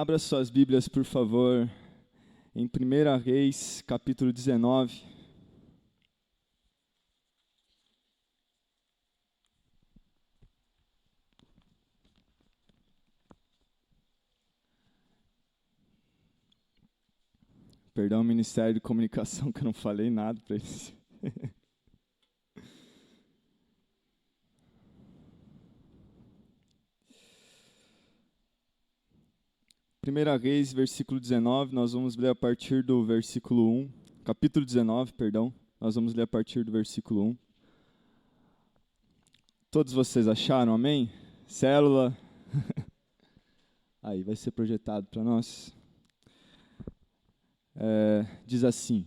Abra suas Bíblias, por favor, em 1 Reis, capítulo 19. Perdão, Ministério de Comunicação, que eu não falei nada para eles. 1 Reis, versículo 19, nós vamos ler a partir do versículo 1. Capítulo 19, perdão, nós vamos ler a partir do versículo 1. Todos vocês acharam, amém? Célula. Aí, vai ser projetado para nós. Diz assim: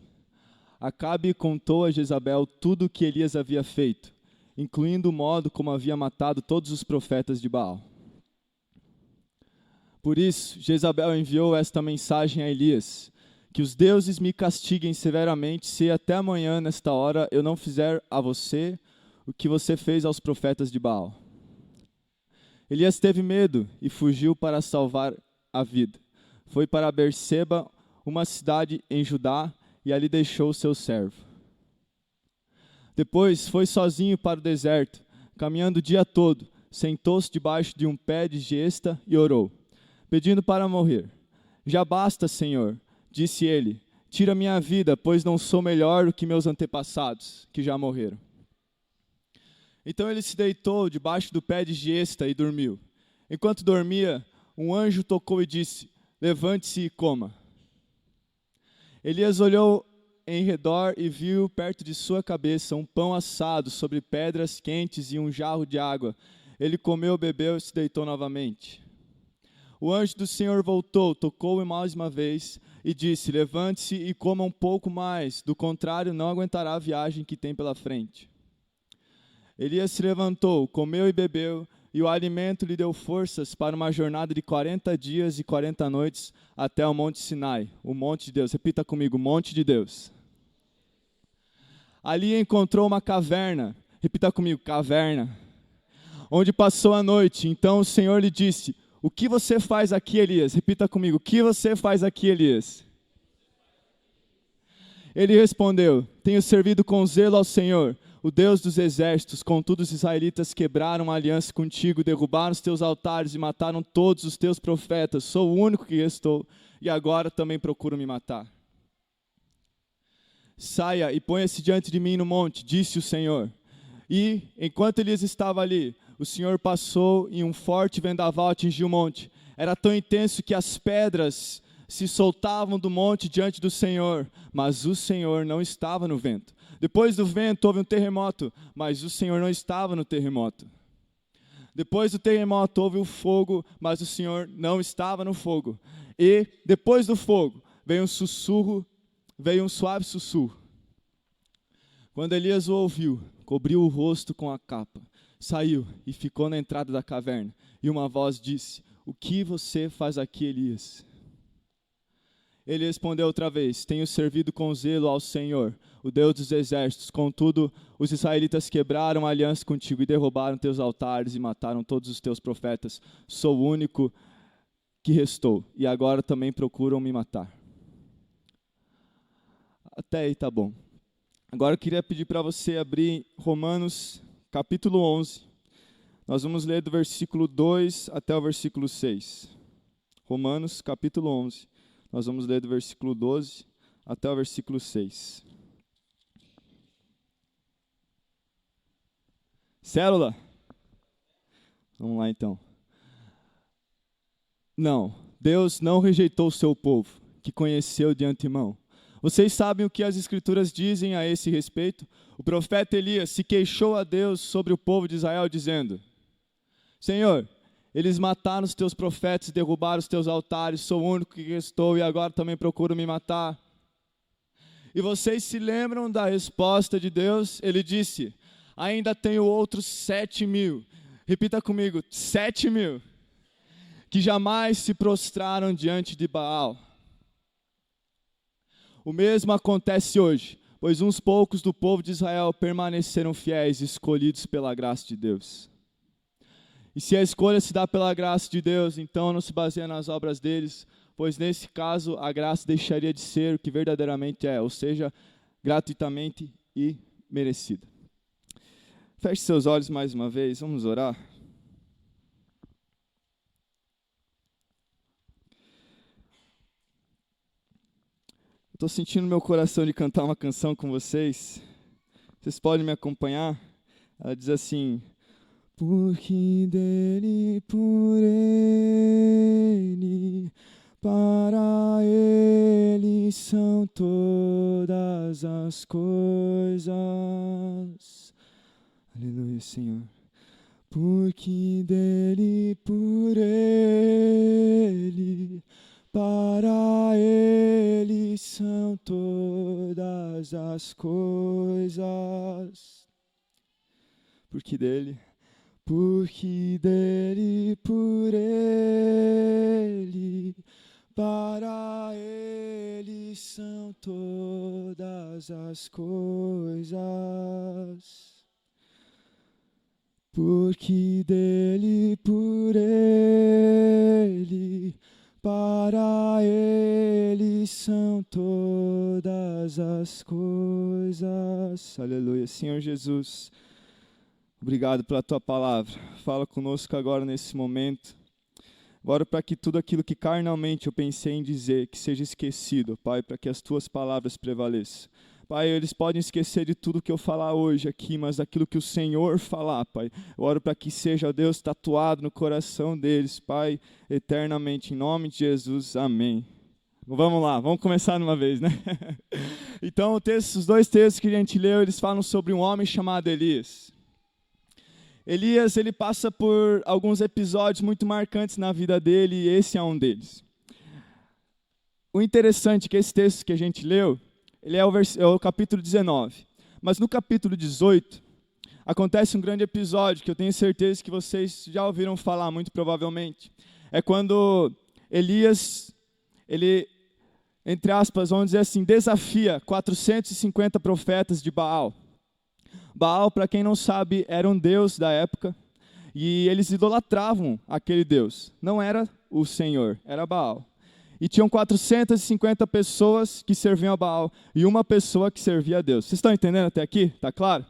Acabe contou a Jezabel tudo o que Elias havia feito, incluindo o modo como havia matado todos os profetas de Baal. Por isso, Jezabel enviou esta mensagem a Elias: que os deuses me castiguem severamente se até amanhã, nesta hora, eu não fizer a você o que você fez aos profetas de Baal. Elias teve medo e fugiu para salvar a vida. Foi para Berseba, uma cidade em Judá, e ali deixou seu servo. Depois foi sozinho para o deserto, caminhando o dia todo, sentou-se debaixo de um pé de gesta e orou, pedindo para morrer. Já basta, Senhor, disse ele, tira minha vida, pois não sou melhor do que meus antepassados, que já morreram. Então ele se deitou debaixo do pé de gesta e dormiu. Enquanto dormia, um anjo tocou e disse: levante-se e coma. Elias olhou em redor e viu perto de sua cabeça um pão assado sobre pedras quentes e um jarro de água. Ele comeu, bebeu e se deitou novamente. O anjo do Senhor voltou, tocou-o mais uma vez e disse: levante-se e coma um pouco mais, do contrário não aguentará a viagem que tem pela frente. Elias se levantou, comeu e bebeu, e o alimento lhe deu forças para uma jornada de 40 dias e 40 noites até o Monte Sinai, o Monte de Deus. Repita comigo, Monte de Deus. Ali encontrou uma caverna, repita comigo, caverna, onde passou a noite. Então o Senhor lhe disse: o que você faz aqui, Elias? Repita comigo, o que você faz aqui, Elias? Ele respondeu: tenho servido com zelo ao Senhor, o Deus dos exércitos. Contudo, os israelitas quebraram a aliança contigo, derrubaram os teus altares e mataram todos os teus profetas. Sou o único que restou, e agora também procuram me matar. Saia e ponha-se diante de mim no monte, disse o Senhor. E, enquanto Elias estava ali, o Senhor passou e um forte vendaval atingiu o monte. Era tão intenso que as pedras se soltavam do monte diante do Senhor, mas o Senhor não estava no vento. Depois do vento houve um terremoto, mas o Senhor não estava no terremoto. Depois do terremoto houve o fogo, mas o Senhor não estava no fogo. E depois do fogo veio um suave sussurro. Quando Elias o ouviu, cobriu o rosto com a capa, saiu e ficou na entrada da caverna. E uma voz disse: o que você faz aqui, Elias? Ele respondeu outra vez: tenho servido com zelo ao Senhor, o Deus dos exércitos. Contudo, os israelitas quebraram a aliança contigo e derrubaram teus altares e mataram todos os teus profetas. Sou o único que restou, e agora também procuram me matar. Até aí tá bom. Agora eu queria pedir para você abrir Romanos capítulo 11. Nós vamos ler do versículo 2 até o versículo 6. Romanos capítulo 11. Nós vamos ler do versículo 12 até o versículo 6. Célula? Vamos lá então. Não, Deus não rejeitou o seu povo, que conheceu de antemão. Vocês sabem o que as Escrituras dizem a esse respeito? O profeta Elias se queixou a Deus sobre o povo de Israel, dizendo: Senhor, eles mataram os teus profetas e derrubaram os teus altares. Sou o único que restou e agora também procuram me matar. E vocês se lembram da resposta de Deus? Ele disse: ainda tenho outros 7.000. Repita comigo, 7.000. Que jamais se prostraram diante de Baal. O mesmo acontece hoje, pois uns poucos do povo de Israel permaneceram fiéis, escolhidos pela graça de Deus. E se a escolha se dá pela graça de Deus, então não se baseia nas obras deles, pois nesse caso a graça deixaria de ser o que verdadeiramente é, ou seja, gratuitamente e merecida. Feche seus olhos mais uma vez, vamos orar. Estou sentindo meu coração de cantar uma canção com vocês. Vocês podem me acompanhar? Ela diz assim: porque dele, por ele, para ele são todas as coisas. Aleluia, Senhor. Porque dele, por ele, para ele são todas as coisas. Porque dele, por ele, para ele são todas as coisas. Porque dele, por ele, para ele são todas as coisas. Aleluia. Senhor Jesus, obrigado pela tua palavra. Fala conosco agora nesse momento. Oro para que tudo aquilo que carnalmente eu pensei em dizer, que seja esquecido, Pai, para que as tuas palavras prevaleçam. Pai, eles podem esquecer de tudo que eu falar hoje aqui, mas daquilo que o Senhor falar, Pai. Eu oro para que seja, Deus, tatuado no coração deles, Pai, eternamente. Em nome de Jesus, amém. Vamos lá, vamos começar de uma vez, né? Então, os dois textos que a gente leu, eles falam sobre um homem chamado Elias. Elias, ele passa por alguns episódios muito marcantes na vida dele, e esse é um deles. O interessante é que esse texto que a gente leu, ele é o capítulo 19. Mas no capítulo 18, acontece um grande episódio que eu tenho certeza que vocês já ouviram falar, muito provavelmente. É quando Elias, ele, entre aspas, vamos dizer assim, desafia 450 profetas de Baal. Baal, para quem não sabe, era um deus da época, e eles idolatravam aquele deus. Não era o Senhor, era Baal. E tinham 450 pessoas que serviam a Baal e uma pessoa que servia a Deus. Vocês estão entendendo até aqui? Está claro?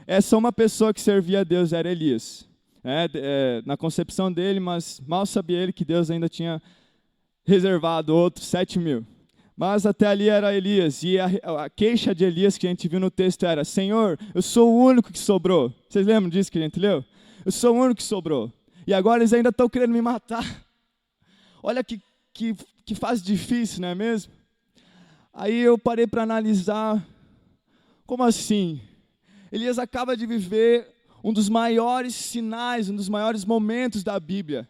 Essa uma pessoa que servia a Deus era Elias. Na concepção dele, mas mal sabia ele que Deus ainda tinha reservado outros 7.000. Mas até ali era Elias. E a queixa de Elias que a gente viu no texto era: Senhor, eu sou o único que sobrou. Vocês lembram disso que a gente leu? Eu sou o único que sobrou. E agora eles ainda estão querendo me matar. Olha que fase difícil, não é mesmo? Aí eu parei para analisar, como assim? Elias acaba de viver um dos maiores sinais, um dos maiores momentos da Bíblia,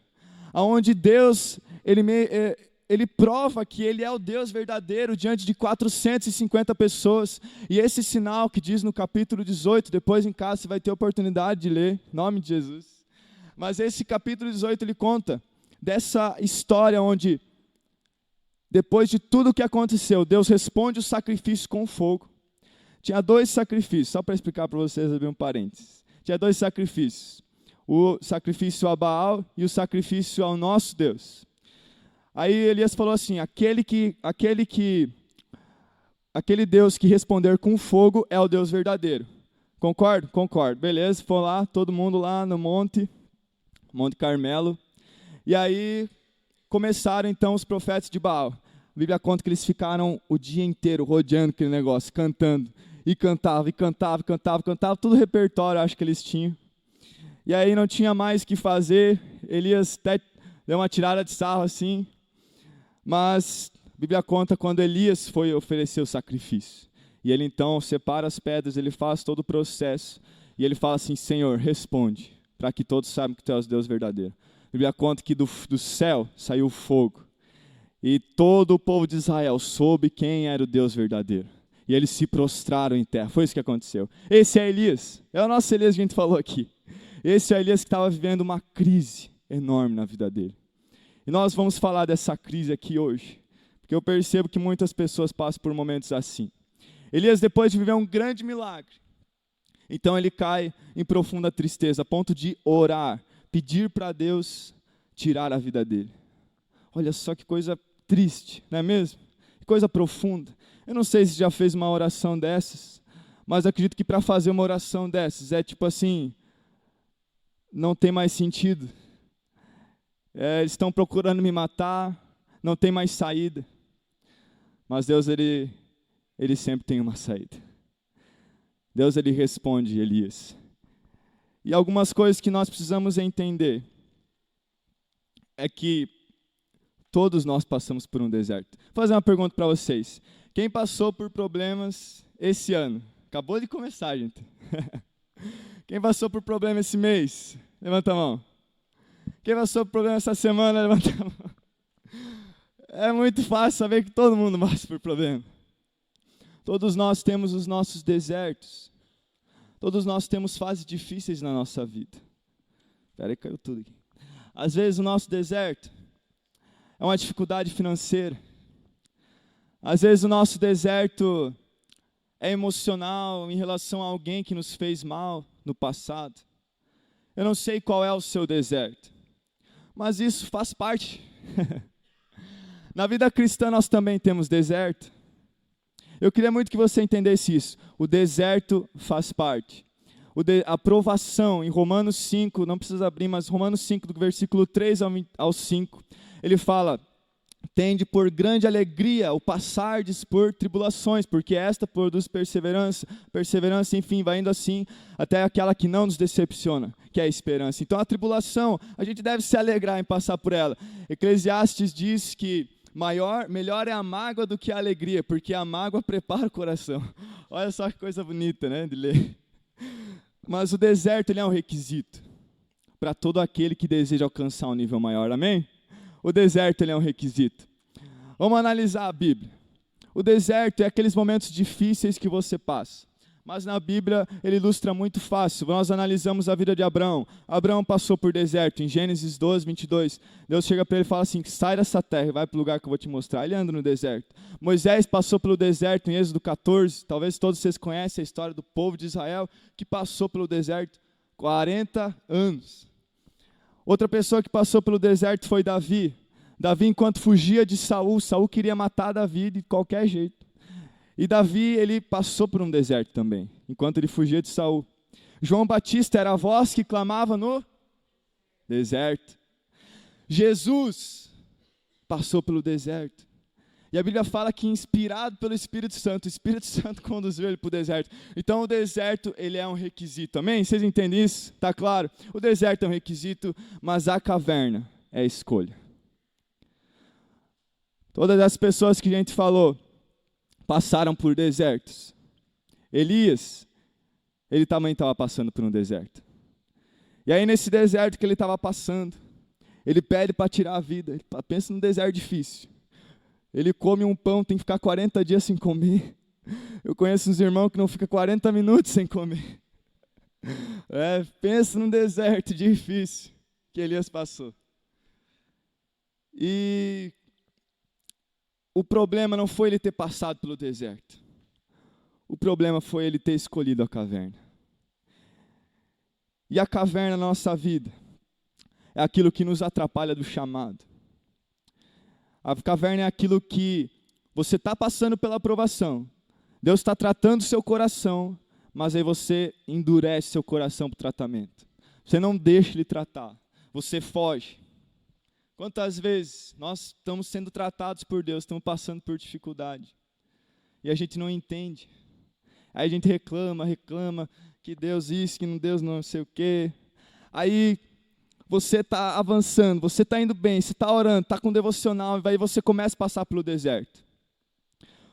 onde Deus, ele prova que ele é o Deus verdadeiro diante de 450 pessoas, e esse sinal que diz no capítulo 18, depois em casa você vai ter oportunidade de ler, em nome de Jesus, mas esse capítulo 18 ele conta dessa história onde, depois de tudo o que aconteceu, Deus responde o sacrifício com fogo. Tinha 2 sacrifícios, só para explicar para vocês, abrir um parênteses. Tinha 2 sacrifícios, o sacrifício a Baal e o sacrifício ao nosso Deus. Aí Elias falou assim: aquele Deus que responder com fogo é o Deus verdadeiro. Concordo? Concordo. Beleza, foi lá, todo mundo lá no Monte Carmelo. E aí começaram então os profetas de Baal. A Bíblia conta que eles ficaram o dia inteiro rodeando aquele negócio, cantando. E cantavam, todo o repertório acho que eles tinham. E aí não tinha mais o que fazer, Elias até deu uma tirada de sarro assim. Mas a Bíblia conta quando Elias foi oferecer o sacrifício. E ele então separa as pedras, ele faz todo o processo. E ele fala assim: Senhor, responde, para que todos saibam que tu és o Deus verdadeiro. A Bíblia conta que do céu saiu fogo. E todo o povo de Israel soube quem era o Deus verdadeiro. E eles se prostraram em terra. Foi isso que aconteceu. Esse é Elias. É o nosso Elias que a gente falou aqui. Esse é o Elias que estava vivendo uma crise enorme na vida dele. E nós vamos falar dessa crise aqui hoje. Porque eu percebo que muitas pessoas passam por momentos assim. Elias, depois de viver um grande milagre, então ele cai em profunda tristeza, a ponto de orar. pedir para Deus tirar a vida dele. Olha só que coisa triste, não é mesmo? Que coisa profunda. Eu não sei se já fez uma oração dessas, mas acredito que para fazer uma oração dessas é tipo assim, não tem mais sentido. Eles estão procurando me matar, não tem mais saída. Mas Deus, ele sempre tem uma saída. Deus, ele responde, Elias. E algumas coisas que nós precisamos entender é que todos nós passamos por um deserto. Vou fazer uma pergunta para vocês. Quem passou por problemas esse ano? Acabou de começar, gente. Quem passou por problema esse mês? Levanta a mão. Quem passou por problema essa semana? Levanta a mão. É muito fácil saber que todo mundo passa por problema. Todos nós temos os nossos desertos. Todos nós temos fases difíceis na nossa vida. Espera aí, caiu tudo aqui. Às vezes o nosso deserto é uma dificuldade financeira. Às vezes o nosso deserto é emocional em relação a alguém que nos fez mal no passado. Eu não sei qual é o seu deserto, mas isso faz parte. Na vida cristã nós também temos deserto. Eu queria muito que você entendesse isso. O deserto faz parte. A provação, em Romanos 5, não precisa abrir, mas Romanos 5, do versículo 3 ao 5, ele fala: tende por grande alegria o passardes por tribulações, porque esta produz perseverança, perseverança, enfim, vai indo assim, até aquela que não nos decepciona, que é a esperança. Então a tribulação, a gente deve se alegrar em passar por ela. Eclesiastes diz que melhor é a mágoa do que a alegria, porque a mágoa prepara o coração. Olha só que coisa bonita, né, de ler. Mas o deserto, ele é um requisito para todo aquele que deseja alcançar um nível maior, amém? O deserto, ele é um requisito. Vamos analisar a Bíblia. O deserto é aqueles momentos difíceis que você passa. Mas na Bíblia, ele ilustra muito fácil. Nós analisamos a vida de Abraão. Abraão passou por deserto. Em Gênesis 12, 22, Deus chega para ele e fala assim: sai dessa terra e vai para o lugar que eu vou te mostrar. Ele anda no deserto. Moisés passou pelo deserto em Êxodo 14. Talvez todos vocês conhecem a história do povo de Israel que passou pelo deserto 40 anos. Outra pessoa que passou pelo deserto foi Davi. Davi, enquanto fugia de Saul, Saul queria matar Davi de qualquer jeito. E Davi, ele passou por um deserto também, enquanto ele fugia de Saul. João Batista era a voz que clamava no deserto. Jesus passou pelo deserto. E a Bíblia fala que, inspirado pelo Espírito Santo, o Espírito Santo conduziu ele para o deserto. Então o deserto, ele é um requisito, amém? Vocês entendem isso? Está claro? O deserto é um requisito, mas a caverna é a escolha. Todas as pessoas que a gente falou passaram por desertos. Elias, ele também estava passando por um deserto. E aí nesse deserto que ele estava passando, ele pede para tirar a vida. Ele pensa num deserto difícil. Ele come um pão, tem que ficar 40 dias sem comer. Eu conheço uns irmãos que não ficam 40 minutos sem comer. Pensa num deserto difícil que Elias passou. E o problema não foi ele ter passado pelo deserto. O problema foi ele ter escolhido a caverna. E a caverna na nossa vida é aquilo que nos atrapalha do chamado. A caverna é aquilo que você está passando pela aprovação. Deus está tratando o seu coração, mas aí você endurece seu coração para o tratamento. Você não deixa ele tratar, você foge. Quantas vezes nós estamos sendo tratados por Deus, estamos passando por dificuldade, e a gente não entende. Aí a gente reclama que Deus isso, que Deus não sei o quê. Aí você está avançando, você está indo bem, você está orando, está com devocional, e aí você começa a passar pelo deserto.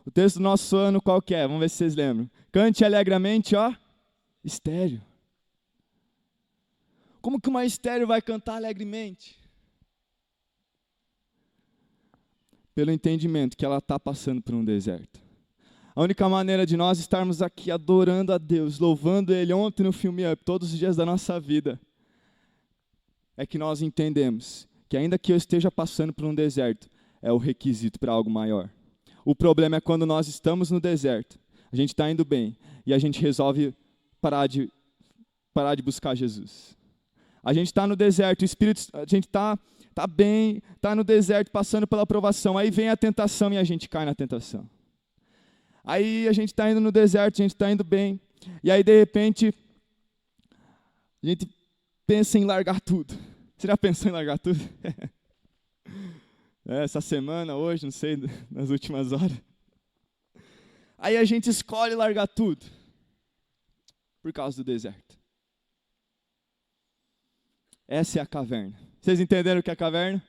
O texto do nosso ano qual que é? Vamos ver se vocês lembram. Cante alegremente, ó, estéril. Como que uma estéril vai cantar alegremente? Pelo entendimento que ela está passando por um deserto. A única maneira de nós estarmos aqui adorando a Deus, louvando Ele ontem no filme Up, todos os dias da nossa vida, é que nós entendemos que ainda que eu esteja passando por um deserto, é o requisito para algo maior. O problema é quando nós estamos no deserto, a gente está indo bem, e a gente resolve parar de buscar Jesus. A gente está no deserto, a gente está bem, está no deserto, passando pela provação. Aí vem a tentação e a gente cai na tentação. Aí a gente está indo no deserto, a gente está indo bem. E aí, de repente, a gente pensa em largar tudo. Você já pensou em largar tudo? Essa semana, hoje, não sei, nas últimas horas. Aí a gente escolhe largar tudo por causa do deserto. Essa é a caverna. Vocês entenderam o que é a caverna?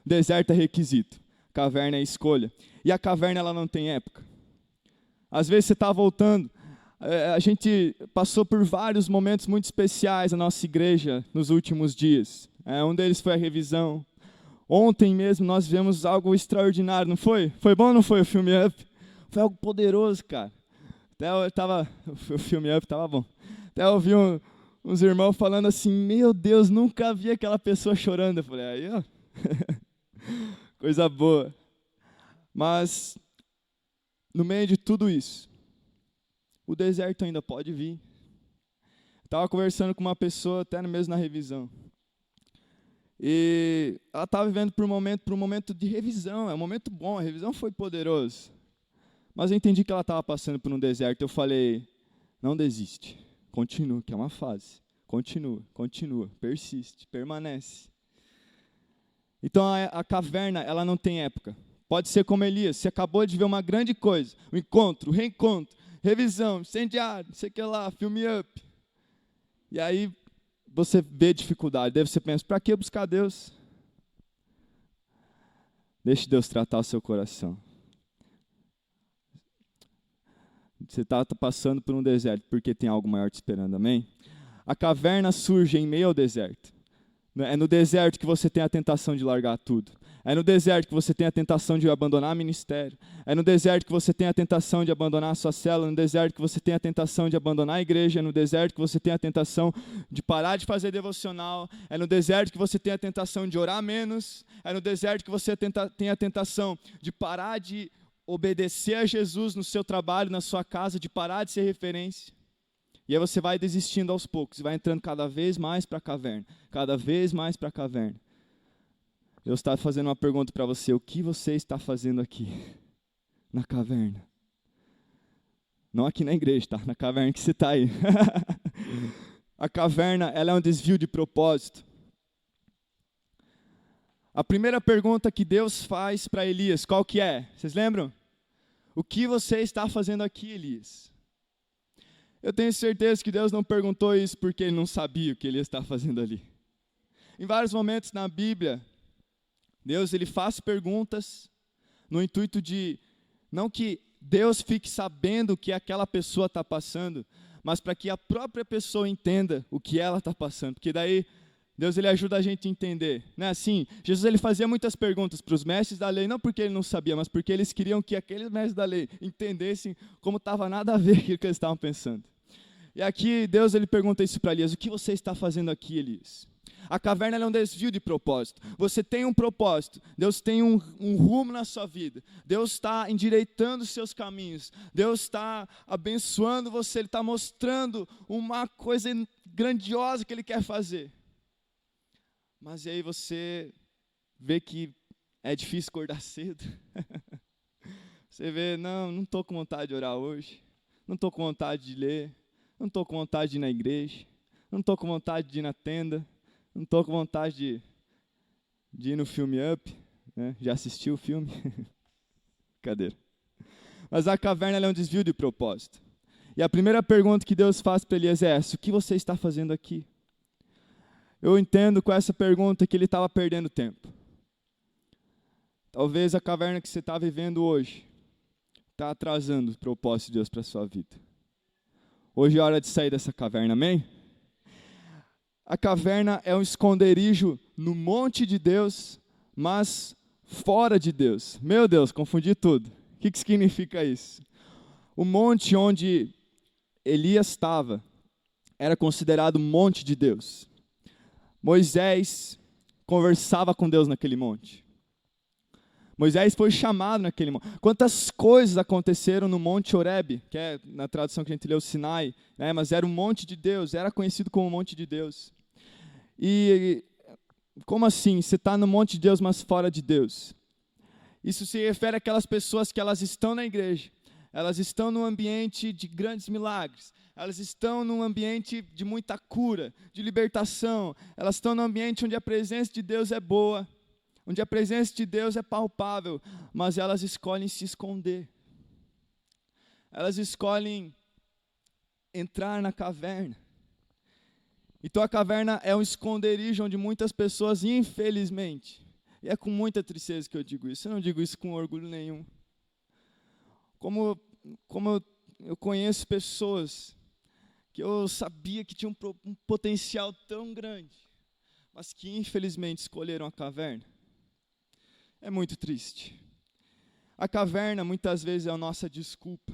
O deserto é requisito. Caverna é escolha. E a caverna, ela não tem época. Às vezes você está voltando. A gente passou por vários momentos muito especiais na nossa igreja nos últimos dias. Um deles foi a revisão. Ontem mesmo nós vimos algo extraordinário, não foi? Foi bom ou não foi o filme Up? Foi algo poderoso, cara. O filme Up estava bom. Até eu ouvi uns irmãos falando assim, meu Deus, nunca vi aquela pessoa chorando. Eu falei, aí ó, coisa boa. Mas, no meio de tudo isso, o deserto ainda pode vir. Estava conversando com uma pessoa, até mesmo na revisão. E ela estava vivendo por um momento de revisão, é um momento bom, a revisão foi poderosa. Mas eu entendi que ela estava passando por um deserto, eu falei, não desiste, continua, que é uma fase. Continua, persiste, permanece. Então a caverna, ela não tem época. Pode ser como Elias, você acabou de ver uma grande coisa, o encontro, o reencontro, revisão, incendiário, não sei o que lá, filme Up. E aí você vê dificuldade, daí você pensa, para que buscar Deus? Deixe Deus tratar o seu coração. Você está passando por um deserto porque tem algo maior te esperando, amém? A caverna surge em meio ao deserto. É no deserto que você tem a tentação de largar tudo. É no deserto que você tem a tentação de abandonar o ministério. É no deserto que você tem a tentação de abandonar a sua célula. É no deserto que você tem a tentação de abandonar a igreja. É no deserto que você tem a tentação de parar de fazer devocional. É no deserto que você tem a tentação de orar menos. É no deserto que você tem a tentação de parar de obedecer a Jesus no seu trabalho, na sua casa, de parar de ser referência. E aí você vai desistindo aos poucos, vai entrando cada vez mais para a caverna, cada vez mais para a caverna. Deus está fazendo uma pergunta para você, o que você está fazendo aqui, na caverna? Não aqui na igreja, tá? Na caverna que você está aí. A caverna, ela é um desvio de propósito. A primeira pergunta que Deus faz para Elias, qual que é? Vocês lembram? O que você está fazendo aqui, Elias? Eu tenho certeza que Deus não perguntou isso porque Ele não sabia o que Elias está fazendo ali. Em vários momentos na Bíblia, Deus ele faz perguntas no intuito de, não que Deus fique sabendo o que aquela pessoa está passando, mas para que a própria pessoa entenda o que ela está passando, porque daí Deus ele ajuda a gente a entender, né? Assim, Jesus ele fazia muitas perguntas para os mestres da lei, não porque ele não sabia, mas porque eles queriam que aqueles mestres da lei entendessem como estava nada a ver com aquilo que eles estavam pensando. E aqui Deus ele pergunta isso para Elias, o que você está fazendo aqui, Elias? A caverna é um desvio de propósito. Você tem um propósito, Deus tem um rumo na sua vida, Deus está endireitando os seus caminhos, Deus está abençoando você, Ele está mostrando uma coisa grandiosa que Ele quer fazer. Mas aí você vê que é difícil acordar cedo. Você vê, não estou com vontade de orar hoje, não estou com vontade de ler, não estou com vontade de ir na igreja, não estou com vontade de ir na tenda, não estou com vontade de ir no filme Up, né? Já assistiu o filme? Brincadeira. Mas a caverna é um desvio de propósito. E a primeira pergunta que Deus faz para Elias é essa, o que você está fazendo aqui? Eu entendo com essa pergunta que ele estava perdendo tempo. Talvez a caverna que você está vivendo hoje está atrasando o propósito de Deus para a sua vida. Hoje é hora de sair dessa caverna, amém? A caverna é um esconderijo no monte de Deus, mas fora de Deus. Meu Deus, confundi tudo. O que significa isso? O monte onde Elias estava era considerado monte de Deus. Moisés conversava com Deus naquele monte. Moisés foi chamado naquele monte. Quantas coisas aconteceram no Monte Horebe, que é na tradução que a gente leu Sinai, né? Mas era um monte de Deus, era conhecido como monte de Deus. E como assim? Você está no monte de Deus, mas fora de Deus. Isso se refere àquelas pessoas que elas estão na igreja, elas estão num ambiente de grandes milagres, elas estão num ambiente de muita cura, de libertação, elas estão num ambiente onde a presença de Deus é boa, onde a presença de Deus é palpável, mas elas escolhem se esconder. Elas escolhem entrar na caverna. Então a caverna é um esconderijo onde muitas pessoas, infelizmente, e é com muita tristeza que eu digo isso, eu não digo isso com orgulho nenhum. Como eu conheço pessoas que eu sabia que tinham um potencial tão grande, mas que infelizmente escolheram a caverna. É muito triste. A caverna muitas vezes é a nossa desculpa.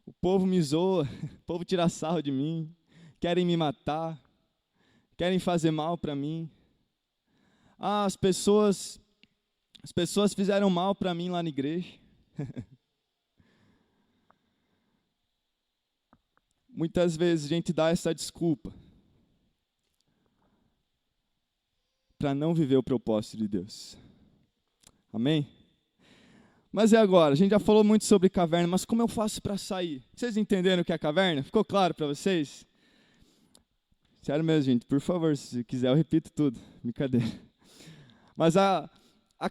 O povo me zoa, o povo tira sarro de mim, querem me matar, querem fazer mal para mim. As pessoas fizeram mal para mim lá na igreja. Muitas vezes a gente dá essa desculpa para não viver o propósito de Deus. Amém? Mas e agora? A gente já falou muito sobre caverna, mas como eu faço para sair? Vocês entenderam o que é caverna? Ficou claro para vocês? Sério mesmo, gente, por favor, se quiser eu repito tudo, brincadeira. Mas a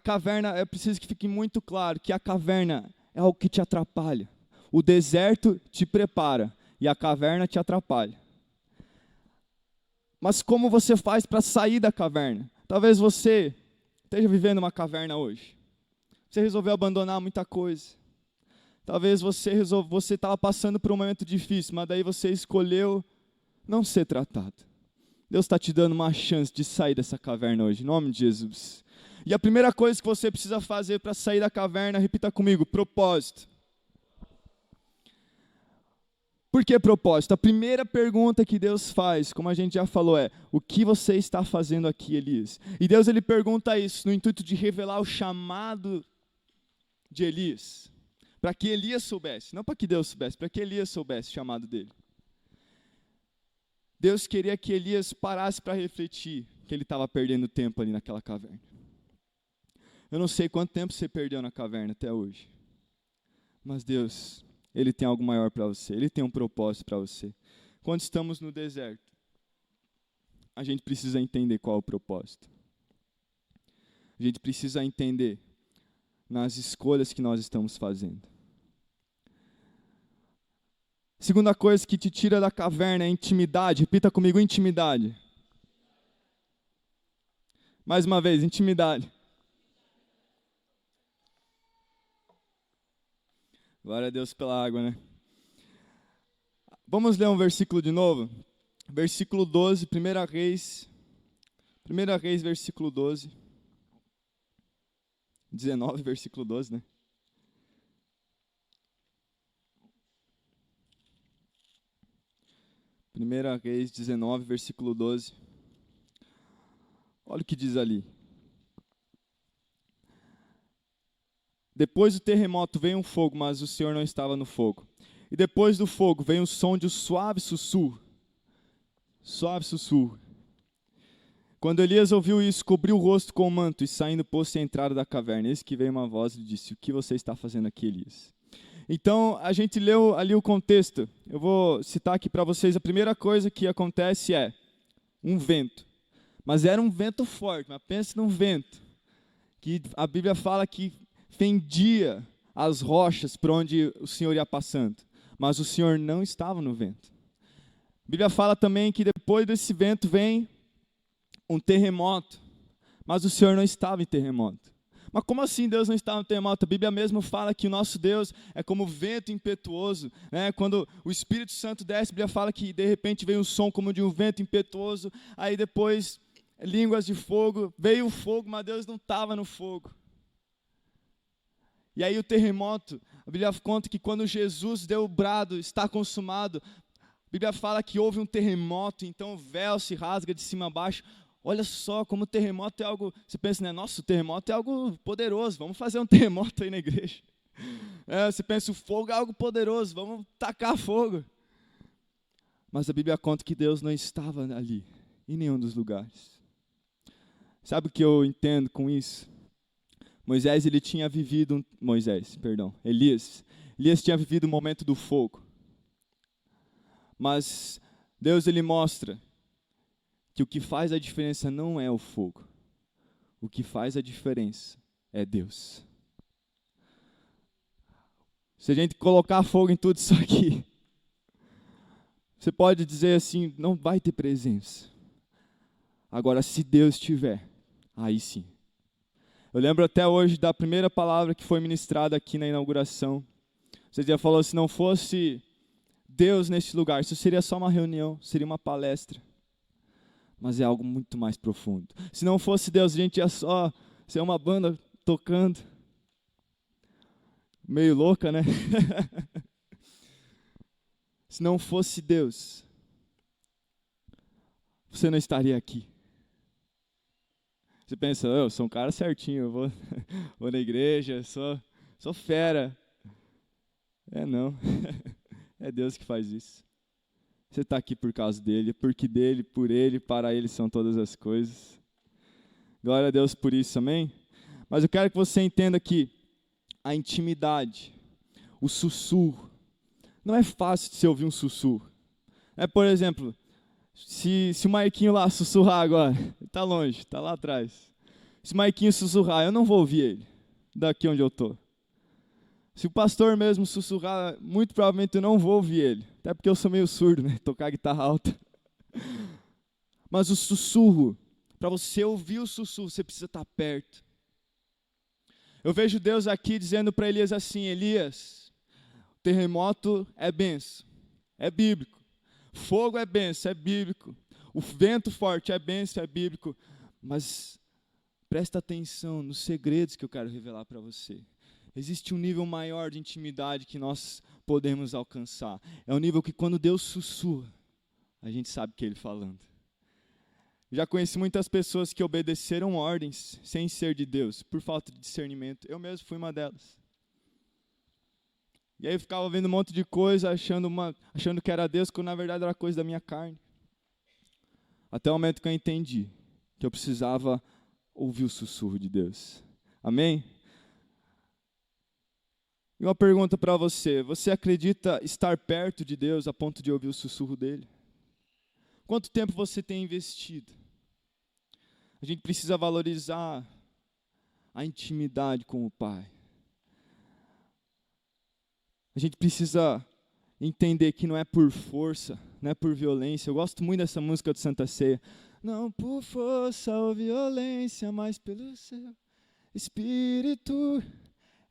caverna, eu preciso que fique muito claro que a caverna é algo que te atrapalha. O deserto te prepara e a caverna te atrapalha. Mas como você faz para sair da caverna? Talvez você esteja vivendo uma caverna hoje. Você resolveu abandonar muita coisa. Talvez você estava passando por um momento difícil, mas daí você escolheu não ser tratado. Deus está te dando uma chance de sair dessa caverna hoje, em nome de Jesus. E a primeira coisa que você precisa fazer para sair da caverna, repita comigo, propósito. Por que propósito? A primeira pergunta que Deus faz, como a gente já falou, é: o que você está fazendo aqui, Elias? E Deus ele pergunta isso no intuito de revelar o chamado de Elias, para que Elias soubesse, não para que Deus soubesse, para que Elias soubesse o chamado dele. Deus queria que Elias parasse para refletir que ele estava perdendo tempo ali naquela caverna. Eu não sei quanto tempo você perdeu na caverna até hoje, mas Deus, Ele tem algo maior para você, Ele tem um propósito para você. Quando estamos no deserto, a gente precisa entender qual é o propósito. A gente precisa entender nas escolhas que nós estamos fazendo. Segunda coisa que te tira da caverna é intimidade. Repita comigo, intimidade. Mais uma vez, intimidade. Glória a Deus pela água, né? Vamos ler um versículo de novo? Versículo 12, 1 Reis, versículo 12. 19, versículo 12, né? Primeira Reis 19, versículo 12. Olha o que diz ali. Depois do terremoto veio um fogo, mas o Senhor não estava no fogo. E depois do fogo veio um som de um suave sussurro. Suave sussurro. Quando Elias ouviu isso, cobriu o rosto com o manto e saindo pôs-se à entrada da caverna. Eis que veio uma voz e disse: o que você está fazendo aqui, Elias? Então, a gente leu ali o contexto. Eu vou citar aqui para vocês. A primeira coisa que acontece é um vento. Mas era um vento forte, mas pense num vento que a Bíblia fala que fendia as rochas por onde o Senhor ia passando. Mas o Senhor não estava no vento. A Bíblia fala também que depois desse vento vem um terremoto, mas o Senhor não estava em terremoto. Mas como assim Deus não estava em terremoto? A Bíblia mesmo fala que o nosso Deus é como vento impetuoso, né? Quando o Espírito Santo desce, a Bíblia fala que de repente veio um som como de um vento impetuoso, aí depois línguas de fogo, veio o fogo, mas Deus não estava no fogo. E aí o terremoto, a Bíblia conta que quando Jesus deu o brado, está consumado, a Bíblia fala que houve um terremoto, então o véu se rasga de cima a baixo. Olha só como o terremoto é algo, você pensa, né? Nossa, o terremoto é algo poderoso, vamos fazer um terremoto aí na igreja. Você pensa, o fogo é algo poderoso, vamos tacar fogo. Mas a Bíblia conta que Deus não estava ali, em nenhum dos lugares. Sabe o que eu entendo com isso? Elias tinha vivido o momento do fogo. Mas Deus, ele mostra que o que faz a diferença não é o fogo. O que faz a diferença é Deus. Se a gente colocar fogo em tudo isso aqui, você pode dizer assim, não vai ter presença. Agora, se Deus tiver, aí sim. Eu lembro até hoje da primeira palavra que foi ministrada aqui na inauguração. Você já falou, se não fosse Deus nesse lugar, isso seria só uma reunião, seria uma palestra. Mas é algo muito mais profundo. Se não fosse Deus, a gente ia só ser uma banda tocando. Meio louca, né? Se não fosse Deus, você não estaria aqui. Você pensa, eu sou um cara certinho, eu vou na igreja, sou fera. Não, é Deus que faz isso. Você está aqui por causa dele, porque dele, por ele, para ele são todas as coisas. Glória a Deus por isso, amém? Mas eu quero que você entenda que a intimidade, o sussurro, não é fácil de você ouvir um sussurro. Por exemplo, se o Maiquinho lá sussurrar agora, ele está longe, está lá atrás. Se o Maiquinho sussurrar, eu não vou ouvir ele, daqui onde eu estou. Se o pastor mesmo sussurrar, muito provavelmente eu não vou ouvir ele. Até porque eu sou meio surdo, né? Tocar guitarra alta. Mas o sussurro, para você ouvir o sussurro, você precisa estar perto. Eu vejo Deus aqui dizendo para Elias assim, Elias, o terremoto é benção, é bíblico. Fogo é benção, é bíblico. O vento forte é benção, é bíblico. Mas presta atenção nos segredos que eu quero revelar para você. Existe um nível maior de intimidade que nós podemos alcançar. É um nível que quando Deus sussurra, a gente sabe que Ele falando. Já conheci muitas pessoas que obedeceram ordens sem ser de Deus, por falta de discernimento. Eu mesmo fui uma delas. E aí eu ficava vendo um monte de coisa, achando que era Deus, quando na verdade era coisa da minha carne. Até o momento que eu entendi que eu precisava ouvir o sussurro de Deus. Amém? E uma pergunta para você, você acredita estar perto de Deus a ponto de ouvir o sussurro dele? Quanto tempo você tem investido? A gente precisa valorizar a intimidade com o Pai. A gente precisa entender que não é por força, não é por violência. Eu gosto muito dessa música do Santa Ceia. Não por força ou violência, mas pelo seu Espírito.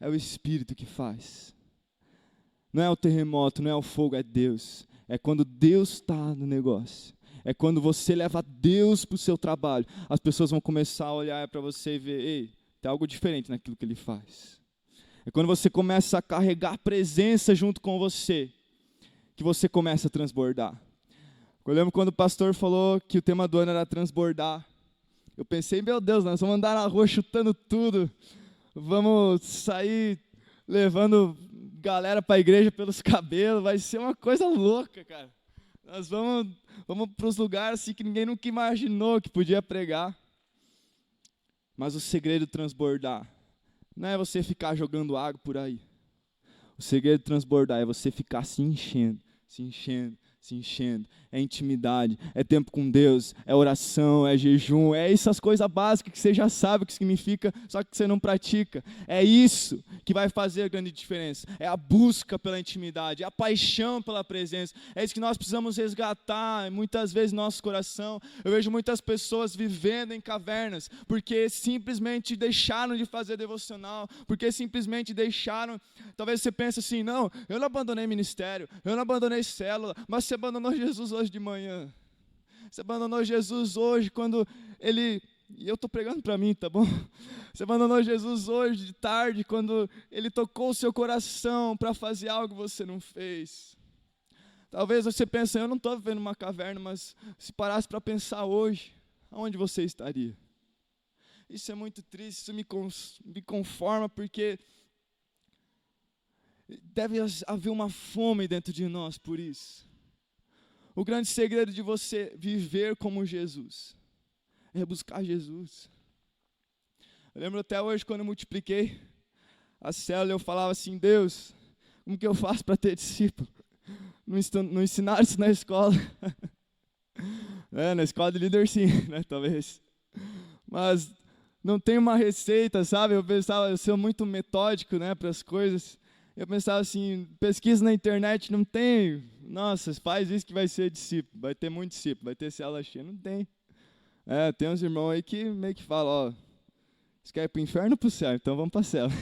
É o Espírito que faz. Não é o terremoto, não é o fogo, é Deus. É quando Deus está no negócio. É quando você leva Deus para o seu trabalho. As pessoas vão começar a olhar para você e ver, ei, tem algo diferente naquilo que ele faz. É quando você começa a carregar a presença junto com você, que você começa a transbordar. Eu lembro quando o pastor falou que o tema do ano era transbordar. Eu pensei, meu Deus, nós vamos andar na rua chutando tudo. Vamos sair levando galera para a igreja pelos cabelos. Vai ser uma coisa louca, cara. Nós vamos para os lugares assim, que ninguém nunca imaginou que podia pregar. Mas o segredo de transbordar não é você ficar jogando água por aí. O segredo de transbordar é você ficar se enchendo, se enchendo, se enchendo. É intimidade, é tempo com Deus, é oração, é jejum, é essas coisas básicas que você já sabe o que significa, só que você não pratica. É isso que vai fazer a grande diferença. É a busca pela intimidade, é a paixão pela presença. É isso que nós precisamos resgatar muitas vezes no nosso coração. Eu vejo muitas pessoas vivendo em cavernas porque simplesmente deixaram de fazer devocional, porque simplesmente deixaram. Talvez você pense assim, não, eu não abandonei ministério, eu não abandonei célula, mas você abandonou Jesus hoje de manhã. Você abandonou Jesus hoje quando Ele... E eu estou pregando para mim, tá bom? Você abandonou Jesus hoje de tarde quando Ele tocou o seu coração para fazer algo que você não fez. Talvez você pense, eu não estou vivendo uma caverna, mas se parasse para pensar hoje, aonde você estaria? Isso é muito triste, isso me conforma porque deve haver uma fome dentro de nós por isso. O grande segredo de você viver como Jesus é buscar Jesus. Eu lembro até hoje, quando eu multipliquei a célula, eu falava assim: Deus, como que eu faço para ter discípulo? Não ensinaram isso na escola. Na escola de líder sim, né, talvez. Mas não tem uma receita, sabe? Eu sou muito metódico, né, para as coisas. Eu pensava assim, pesquisa na internet, não tem. Nossa, faz isso que vai ser discípulo, vai ter muito discípulo, vai ter célula cheia. Não tem. Tem uns irmãos aí que meio que falam, ó, você quer ir para o inferno ou para o céu? Então vamos para a célula.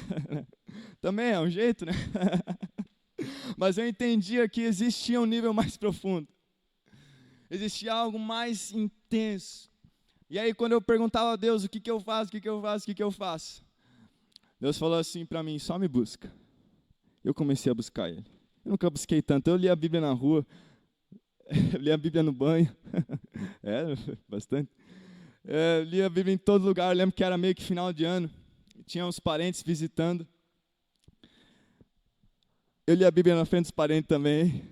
Também é um jeito, né? Mas eu entendia que existia um nível mais profundo. Existia algo mais intenso. E aí quando eu perguntava a Deus, o que eu faço, o que eu faço? Deus falou assim para mim, só me busca. Eu comecei a buscar Ele. Eu nunca busquei tanto. Eu li a Bíblia na rua, eu li a Bíblia no banho. Bastante. Eu li a Bíblia em todo lugar. Eu lembro que era meio que final de ano. Tinha uns parentes visitando. Eu li a Bíblia na frente dos parentes também.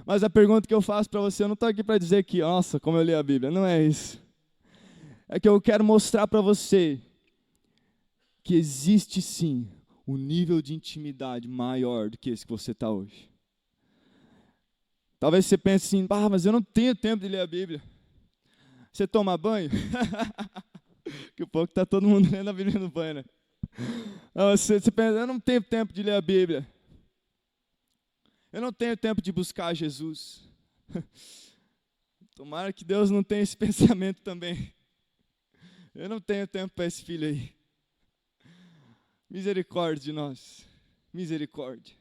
Mas a pergunta que eu faço para você, eu não estou aqui para dizer que, nossa, como eu li a Bíblia. Não é isso. É que eu quero mostrar para você que existe sim um nível de intimidade maior do que esse que você está hoje. Talvez você pense assim, mas eu não tenho tempo de ler a Bíblia. Você toma banho? Que o pouco está todo mundo lendo a Bíblia no banho, né? Você pensa, eu não tenho tempo de ler a Bíblia. Eu não tenho tempo de buscar Jesus. Tomara que Deus não tenha esse pensamento também. Eu não tenho tempo para esse filho aí. Misericórdia de nós. Misericórdia.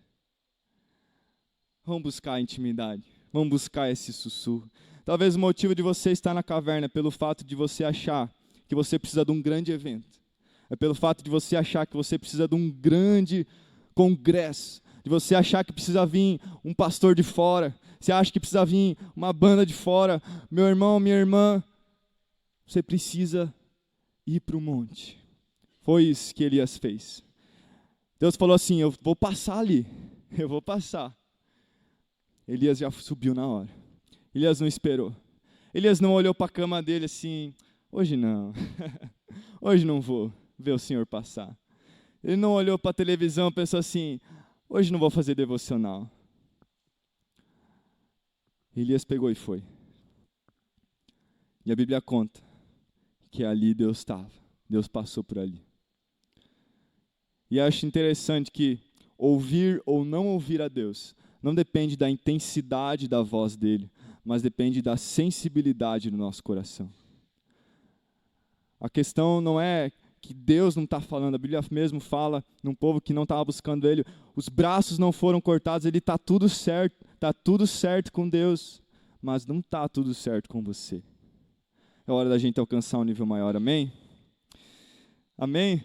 Vamos buscar a intimidade. Vamos buscar esse sussurro. Talvez o motivo de você estar na caverna é pelo fato de você achar que você precisa de um grande evento. É pelo fato de você achar que você precisa de um grande congresso. De você achar que precisa vir um pastor de fora. Você acha que precisa vir uma banda de fora. Meu irmão, minha irmã. Você precisa ir para o monte. Foi isso que Elias fez. Deus falou assim, eu vou passar ali. Eu vou passar. Elias já subiu na hora. Elias não esperou. Elias não olhou para a cama dele assim, hoje não. Hoje não vou ver o Senhor passar. Ele não olhou para a televisão e pensou assim, hoje não vou fazer devocional. Elias pegou e foi. E a Bíblia conta que ali Deus estava. Deus passou por ali. E acho interessante que ouvir ou não ouvir a Deus não depende da intensidade da voz dele, mas depende da sensibilidade do nosso coração. A questão não é que Deus não está falando, a Bíblia mesmo fala num povo que não estava buscando Ele, os braços não foram cortados, ele está tudo certo com Deus, mas não está tudo certo com você. É hora da gente alcançar um nível maior, amém? Amém?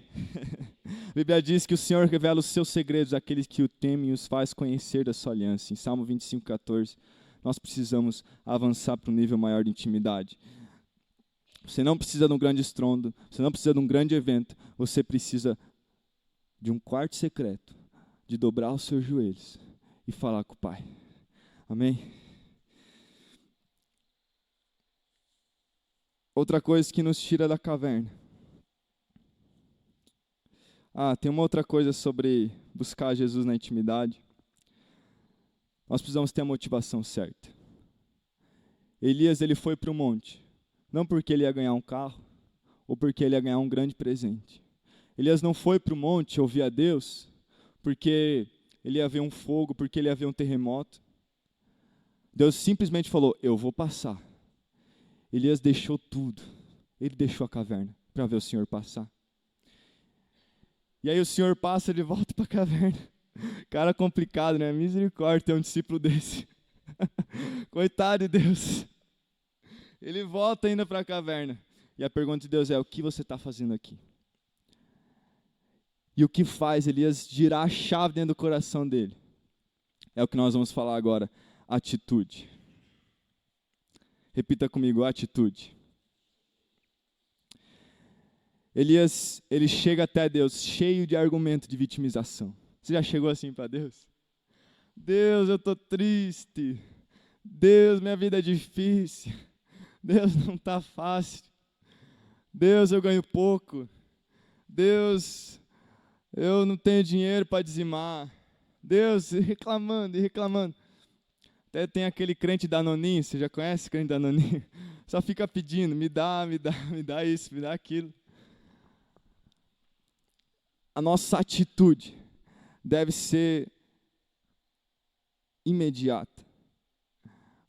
A Bíblia diz que o Senhor revela os seus segredos àqueles que o temem e os faz conhecer da sua aliança. Em Salmo 25:14, nós precisamos avançar para um nível maior de intimidade. Você não precisa de um grande estrondo, você não precisa de um grande evento, você precisa de um quarto secreto, de dobrar os seus joelhos e falar com o Pai. Amém? Outra coisa que nos tira da caverna. Tem uma outra coisa sobre buscar Jesus na intimidade. Nós precisamos ter a motivação certa. Elias, ele foi para o monte, não porque ele ia ganhar um carro, ou porque ele ia ganhar um grande presente. Elias não foi para o monte ouvir a Deus, porque ele ia ver um fogo, porque ele ia ver um terremoto. Deus simplesmente falou, eu vou passar. Elias deixou tudo, ele deixou a caverna para ver o Senhor passar. E aí o Senhor passa, ele volta para a caverna. Cara complicado, né? Misericórdia ter um discípulo desse. Coitado de Deus. Ele volta ainda para a caverna. E a pergunta de Deus é, o que você está fazendo aqui? E o que faz Elias girar a chave dentro do coração dele? É o que nós vamos falar agora. Atitude. Repita comigo, atitude. Elias, ele chega até Deus cheio de argumento de vitimização. Você já chegou assim para Deus? Deus, eu estou triste. Deus, minha vida é difícil. Deus, não está fácil. Deus, eu ganho pouco. Deus, eu não tenho dinheiro para dizimar. Deus, e reclamando, e reclamando. Até tem aquele crente danoninho, você já conhece o crente danoninho? Só fica pedindo, me dá isso, me dá aquilo. A nossa atitude deve ser imediata.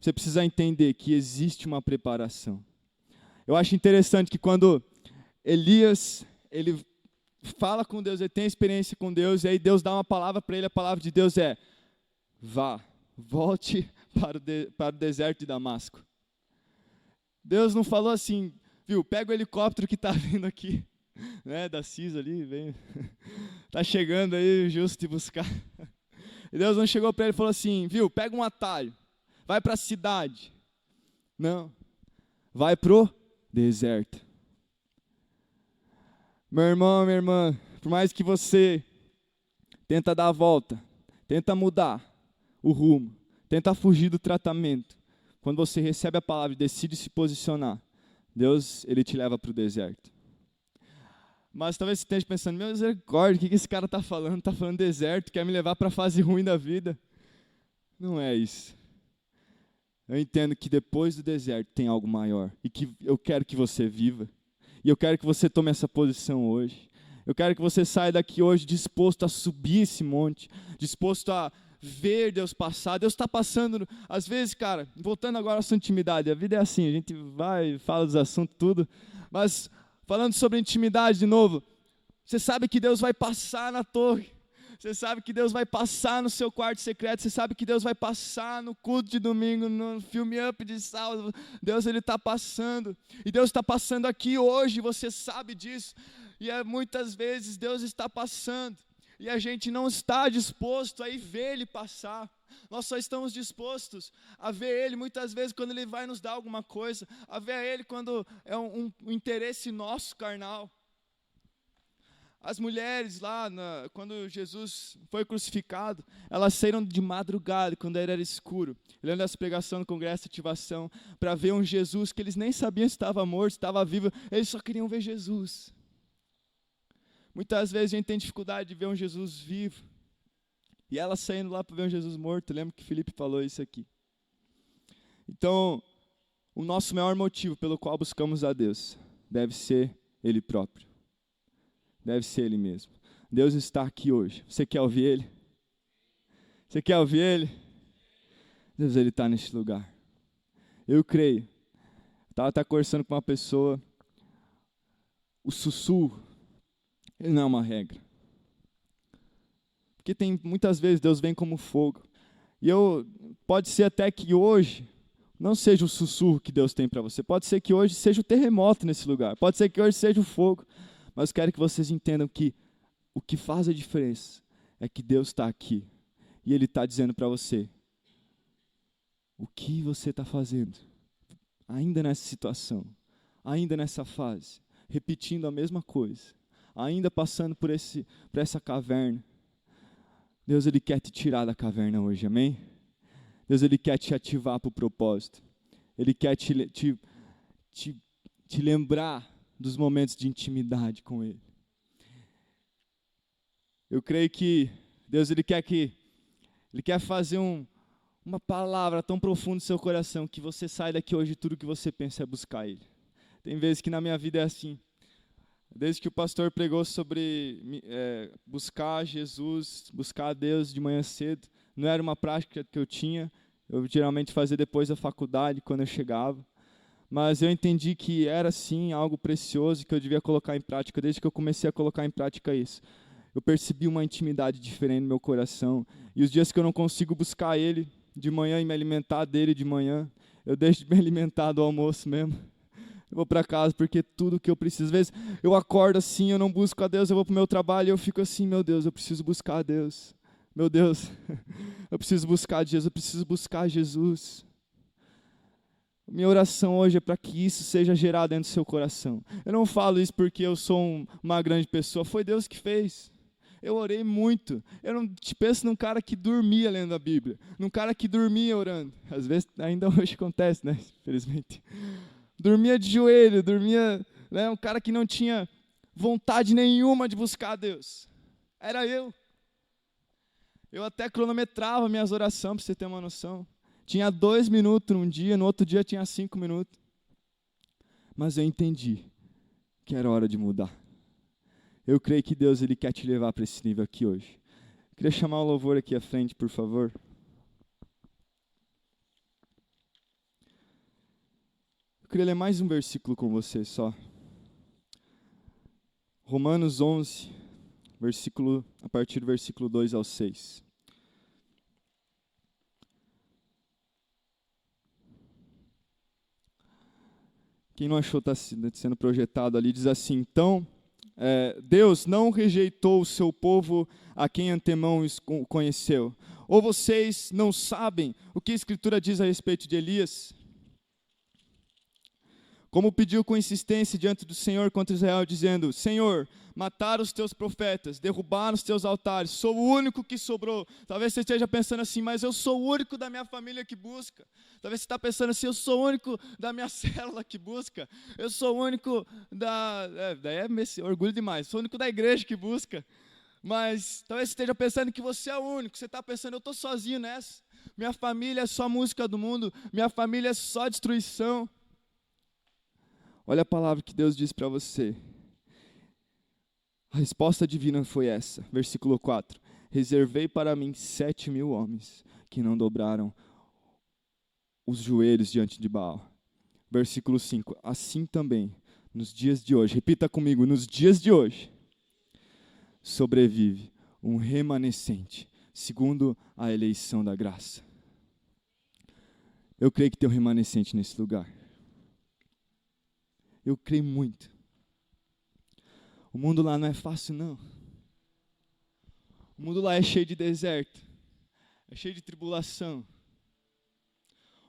Você precisa entender que existe uma preparação. Eu acho interessante que quando Elias, ele fala com Deus, ele tem experiência com Deus, e aí Deus dá uma palavra para ele, a palavra de Deus é: volte para o deserto de Damasco. Deus não falou assim, viu, pega o helicóptero que está vindo aqui, né, da CISA ali, vem, está chegando aí, justo te buscar. E Deus não chegou para ele e falou assim, viu, pega um atalho, vai para a cidade. Não, vai pro deserto. Meu irmão, minha irmã, por mais que você tenta dar a volta, tenta mudar o rumo, tenta fugir do tratamento, quando você recebe a palavra e decide se posicionar, Deus, Ele te leva para o deserto. Mas talvez você esteja pensando, meu misericórdia, o que esse cara está falando? Está falando deserto, quer me levar para a fase ruim da vida. Não é isso. Eu entendo que depois do deserto tem algo maior, e que eu quero que você viva. E eu quero que você tome essa posição hoje. Eu quero que você saia daqui hoje disposto a subir esse monte, disposto a ver Deus passar. Deus está passando, às vezes, cara, voltando agora à sua intimidade, a vida é assim, a gente vai, fala dos assuntos, tudo, mas falando sobre intimidade de novo, você sabe que Deus vai passar na torre, você sabe que Deus vai passar no seu quarto secreto, você sabe que Deus vai passar no culto de domingo, no filme up de sábado, Deus, Ele está passando, e Deus está passando aqui hoje, você sabe disso, e muitas vezes Deus está passando, e a gente não está disposto a ir ver Ele passar, nós só estamos dispostos a ver Ele muitas vezes quando Ele vai nos dar alguma coisa, a ver Ele quando é um interesse nosso carnal. As mulheres lá, quando Jesus foi crucificado, elas saíram de madrugada, quando era escuro, olhando essa pregação no Congresso de Ativação, para ver um Jesus que eles nem sabiam se estava morto, se estava vivo, eles só queriam ver Jesus. Muitas vezes a gente tem dificuldade de ver um Jesus vivo, e elas saindo lá para ver um Jesus morto. Eu lembro que Felipe falou isso aqui. Então, o nosso maior motivo pelo qual buscamos a Deus deve ser Ele próprio. Deve ser Ele mesmo. Deus está aqui hoje. Você quer ouvir Ele? Você quer ouvir Ele? Deus, Ele está neste lugar. Eu creio. Eu estava conversando com uma pessoa. O sussurro, ele não é uma regra. Porque tem muitas vezes Deus vem como fogo. E pode ser até que hoje não seja o sussurro que Deus tem para você. Pode ser que hoje seja o terremoto nesse lugar. Pode ser que hoje seja o fogo. Mas eu quero que vocês entendam que o que faz a diferença é que Deus está aqui. E Ele está dizendo para você, o que você está fazendo? Ainda nessa situação, ainda nessa fase, repetindo a mesma coisa, ainda passando por essa caverna. Deus, Ele quer te tirar da caverna hoje, amém? Deus, Ele quer te ativar para o propósito. Ele quer te lembrar dos momentos de intimidade com Ele. Eu creio que Deus, Ele quer fazer uma palavra tão profunda no seu coração, que você sai daqui hoje e tudo que você pensa é buscar Ele. Tem vezes que na minha vida é assim. Desde que o pastor pregou sobre buscar Jesus, buscar a Deus de manhã cedo, não era uma prática que eu tinha, eu geralmente fazia depois da faculdade, quando eu chegava, mas eu entendi que era sim algo precioso que eu devia colocar em prática, desde que eu comecei a colocar em prática isso. Eu percebi uma intimidade diferente no meu coração, e os dias que eu não consigo buscar Ele de manhã e me alimentar dEle de manhã, eu deixo de me alimentar do almoço mesmo. Eu vou para casa porque tudo que eu preciso, às vezes eu acordo assim, eu não busco a Deus, eu vou para o meu trabalho e eu fico assim, meu Deus, eu preciso buscar a Deus. Meu Deus, eu preciso buscar Jesus, eu preciso buscar Jesus. Minha oração hoje é para que isso seja gerado dentro do seu coração. Eu não falo isso porque eu sou uma grande pessoa, foi Deus que fez. Eu orei muito. Eu não te penso num cara que dormia lendo a Bíblia, num cara que dormia orando. Às vezes ainda hoje acontece, né? Infelizmente. Dormia de joelho, dormia, né? Um cara que não tinha vontade nenhuma de buscar a Deus. Era eu. Eu até cronometrava minhas orações, para você ter uma noção. Tinha 2 minutos num dia, no outro dia tinha 5 minutos. Mas eu entendi que era hora de mudar. Eu creio que Deus ele quer te levar para esse nível aqui hoje. Eu queria chamar o louvor aqui à frente, por favor. Eu queria ler mais um versículo com você só. Romanos 11, a partir do versículo 2 ao 6. Quem não achou está sendo projetado ali, diz assim: então, Deus não rejeitou o seu povo a quem antemão conheceu. Ou vocês não sabem o que a Escritura diz a respeito de Elias? Como pediu com insistência diante do Senhor contra Israel, dizendo: Senhor, mataram os teus profetas, derrubaram os teus altares, sou o único que sobrou. Talvez você esteja pensando assim, mas eu sou o único da minha família que busca. Talvez você está pensando assim, eu sou o único da minha célula que busca. Eu sou o único daí é orgulho demais, sou o único da igreja que busca. Mas talvez você esteja pensando que você é o único, você está pensando, eu estou sozinho nessa. Minha família é só música do mundo, minha família é só destruição. Olha a palavra que Deus diz para você. A resposta divina foi essa, versículo 4. Reservei para mim 7.000 homens que não dobraram os joelhos diante de Baal. Versículo 5. Assim também, nos dias de hoje, repita comigo, nos dias de hoje, sobrevive um remanescente, segundo a eleição da graça. Eu creio que tem um remanescente nesse lugar. Eu creio muito. O mundo lá não é fácil, não. O mundo lá é cheio de deserto. É cheio de tribulação.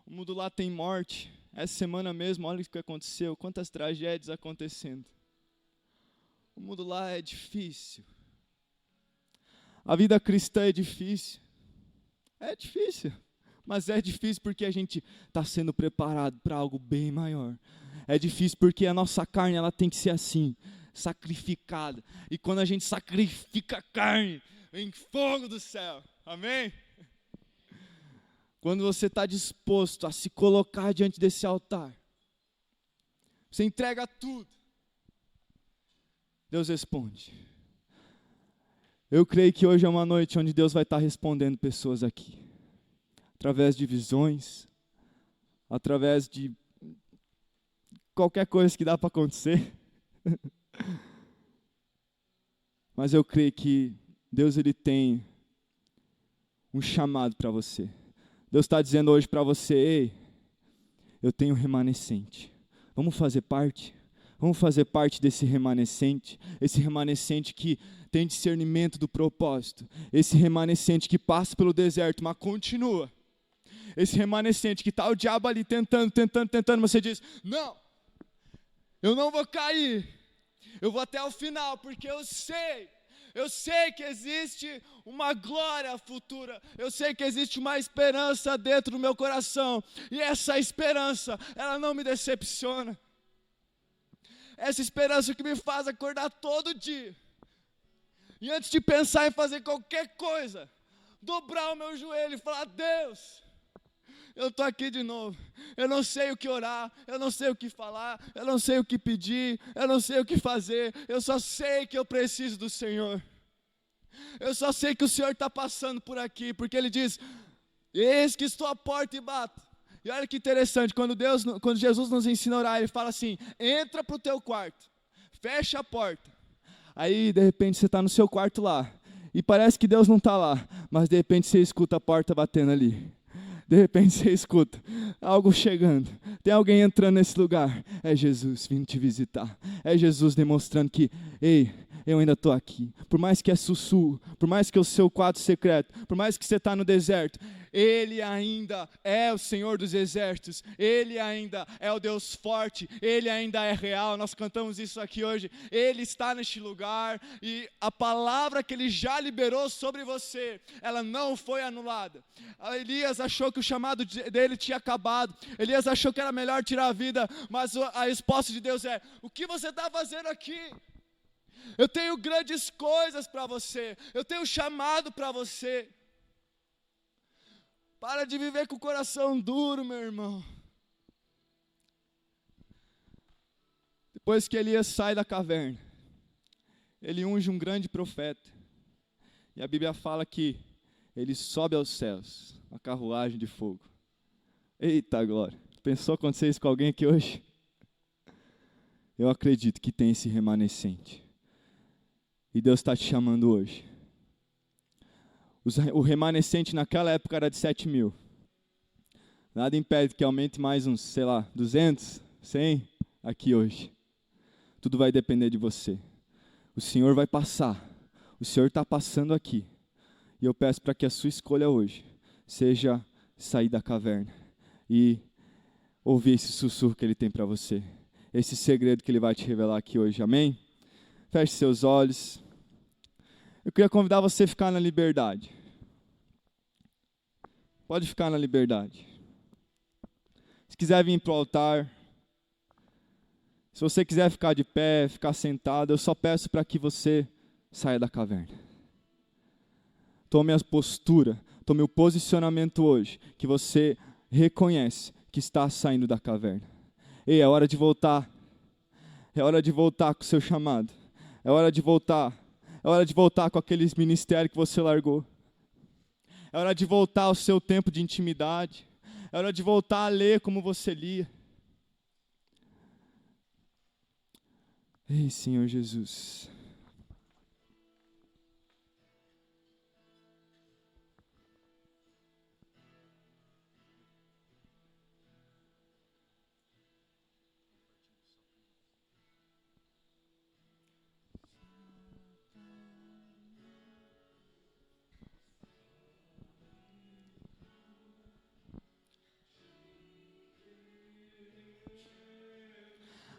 O mundo lá tem morte. Essa semana mesmo, olha o que aconteceu. Quantas tragédias acontecendo. O mundo lá é difícil. A vida cristã é difícil. É difícil. Mas é difícil porque a gente está sendo preparado para algo bem maior. É difícil porque a nossa carne ela tem que ser assim, sacrificada. E quando a gente sacrifica a carne, vem fogo do céu. Amém? Quando você está disposto a se colocar diante desse altar, você entrega tudo. Deus responde. Eu creio que hoje é uma noite onde Deus vai estar respondendo pessoas aqui. Através de visões, através de qualquer coisa que dá para acontecer. Mas eu creio que Deus ele tem um chamado para você. Deus está dizendo hoje para você, ei, eu tenho um remanescente. Vamos fazer parte? Vamos fazer parte desse remanescente? Esse remanescente que tem discernimento do propósito. Esse remanescente que passa pelo deserto, mas continua. Esse remanescente que está o diabo ali tentando, mas você diz, não, eu não vou cair, eu vou até o final, porque eu sei que existe uma glória futura, eu sei que existe uma esperança dentro do meu coração, e essa esperança, ela não me decepciona, essa esperança que me faz acordar todo dia, e antes de pensar em fazer qualquer coisa, dobrar o meu joelho e falar, Deus, eu estou aqui de novo, eu não sei o que orar, eu não sei o que falar, eu não sei o que pedir, eu não sei o que fazer, eu só sei que eu preciso do Senhor, eu só sei que o Senhor está passando por aqui, porque Ele diz, eis que estou à porta e bato, e olha que interessante, quando Jesus nos ensina a orar, Ele fala assim, entra para o teu quarto, fecha a porta, aí de repente você está no seu quarto lá, e parece que Deus não está lá, mas de repente você escuta a porta batendo ali, de repente você escuta algo chegando, tem alguém entrando nesse lugar, é Jesus vindo te visitar, é Jesus demonstrando que, ei, eu ainda estou aqui, por mais que é sussurro, por mais que é o seu quarto secreto, por mais que você está no deserto, Ele ainda é o Senhor dos exércitos, Ele ainda é o Deus forte, Ele ainda é real. Nós cantamos isso aqui hoje. Ele está neste lugar e a palavra que Ele já liberou sobre você, ela não foi anulada. Elias achou que o chamado dele tinha acabado, Elias achou que era melhor tirar a vida, mas a resposta de Deus é: o que você está fazendo aqui? Eu tenho grandes coisas para você, eu tenho chamado para você. Para de viver com o coração duro, meu irmão. Depois que Elias sai da caverna, ele unge um grande profeta. E a Bíblia fala que ele sobe aos céus, uma carruagem de fogo. Eita glória! Pensou acontecer isso com alguém aqui hoje? Eu acredito que tem esse remanescente. E Deus está te chamando hoje. O remanescente naquela época era de 7.000. Nada impede que aumente mais uns, 200, 100 aqui hoje. Tudo vai depender de você. O Senhor vai passar. O Senhor está passando aqui. E eu peço para que a sua escolha hoje seja sair da caverna e ouvir esse sussurro que Ele tem para você. Esse segredo que Ele vai te revelar aqui hoje. Amém? Feche seus olhos. Eu queria convidar você a ficar na liberdade. Pode ficar na liberdade. Se quiser vir para o altar. Se você quiser ficar de pé, ficar sentado, eu só peço para que você saia da caverna. Tome a postura, tome o posicionamento hoje, que você reconhece que está saindo da caverna. Ei, é hora de voltar. É hora de voltar com o seu chamado. É hora de voltar. É hora de voltar com aqueles ministérios que você largou. É hora de voltar ao seu tempo de intimidade. É hora de voltar a ler como você lia. Ei, Senhor Jesus.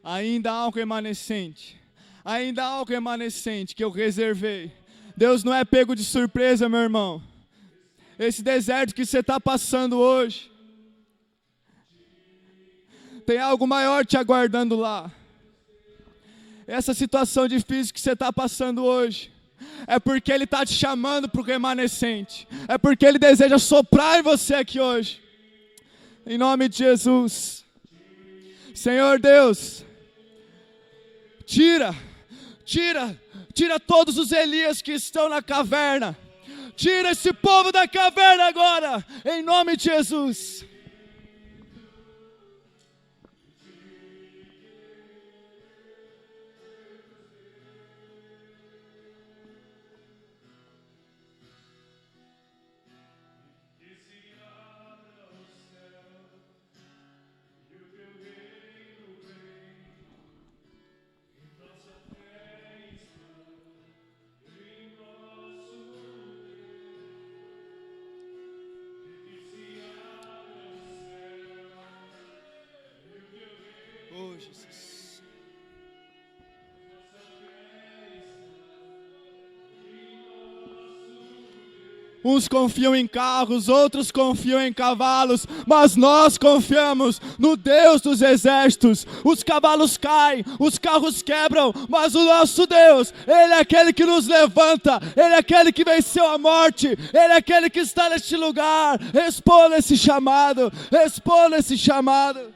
Ainda há algo remanescente. Ainda há algo remanescente que eu reservei. Deus não é pego de surpresa, meu irmão. Esse deserto que você está passando hoje, tem algo maior te aguardando lá. Essa situação difícil que você está passando hoje, é porque Ele está te chamando para o remanescente. É porque Ele deseja soprar em você aqui hoje. Em nome de Jesus. Senhor Deus, tira todos os Elias que estão na caverna. Tira esse povo da caverna agora, em nome de Jesus. Oh, Jesus. Uns confiam em carros, outros confiam em cavalos, mas nós confiamos no Deus dos exércitos. Os cavalos caem, os carros quebram, mas o nosso Deus, Ele é aquele que nos levanta, Ele é aquele que venceu a morte, Ele é aquele que está neste lugar. Responda esse chamado, responda esse chamado.